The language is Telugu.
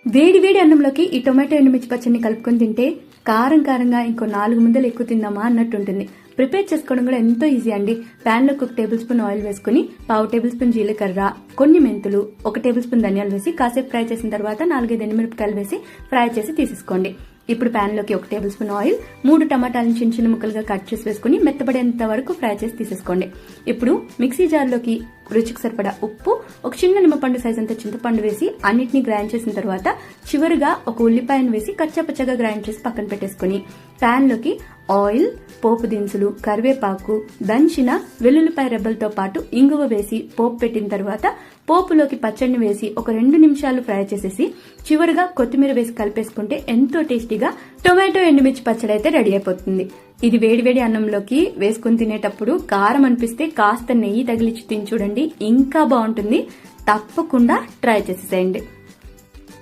వేడి వేడి అన్నంలోకి ఈ టొమాటో ఎండుమిర్చి పచ్చడిని కలుపుకొని తింటే కారం కారంగా ఇంకో 4 ముద్దలు ఎక్కువ తిందామా అన్నట్టు ఉంటుంది. ప్రిపేర్ చేసుకోవడం కూడా ఎంతో ఈజీ అండి. ప్యాన్ లో 1 టేబుల్ స్పూన్ ఆయిల్ వేసుకుని 1/2 టేబుల్ స్పూన్ జీలకర్ర, కొన్ని మెంతులు, 1 టేబుల్ స్పూన్ ధనియాలు వేసి కాసేపు ఫ్రై చేసిన తర్వాత 4-5 ఎండుమిరపకాయలు వేసి ఫ్రై చేసి తీసేసుకోండి. ఇప్పుడు ప్యాన్ లోకి 1 టేబుల్ స్పూన్ ఆయిల్, 3 టమాటాలను చిన్న చిన్న ముక్కలుగా కట్ చేసి వేసుకుని మెత్తబడేంత వరకు ఫ్రై చేసి తీసేసుకోండి. ఇప్పుడు మిక్సీ జార్లోకి రుచికి సరిపడా ఉప్పు, ఒక చిన్న నిమ్మపండు సైజ్ అంత చింతపండు వేసి అన్నిటినీ గ్రైండ్ చేసిన తర్వాత చివరిగా 1 ఉల్లిపాయను వేసి కచ్చాపచ్చగా గ్రైండ్ చేసి పక్కన పెట్టేసుకుని ప్యాన్ లోకి ఆయిల్, పోపు దినుసులు, కరివేపాకు, దంచిన వెల్లుల్లిపాయ రెబ్బలతో పాటు ఇంగువ వేసి పోపు పెట్టిన తర్వాత పోపులోకి పచ్చడిని వేసి ఒక 2 నిమిషాలు ఫ్రై చేసేసి చివరిగా కొత్తిమీర వేసి కలిపేసుకుంటే ఎంతో టేస్టీగా టొమాటో ఎండుమిర్చి పచ్చడి అయితే రెడీ అయిపోతుంది. ఇది వేడివేడి అన్నంలోకి వేసుకుని తినేటప్పుడు కారం అనిపిస్తే కాస్త నెయ్యి తగిలించి తిని చూడండి, ఇంకా బాగుంటుంది. తప్పకుండా ట్రై చేసేసేయండి.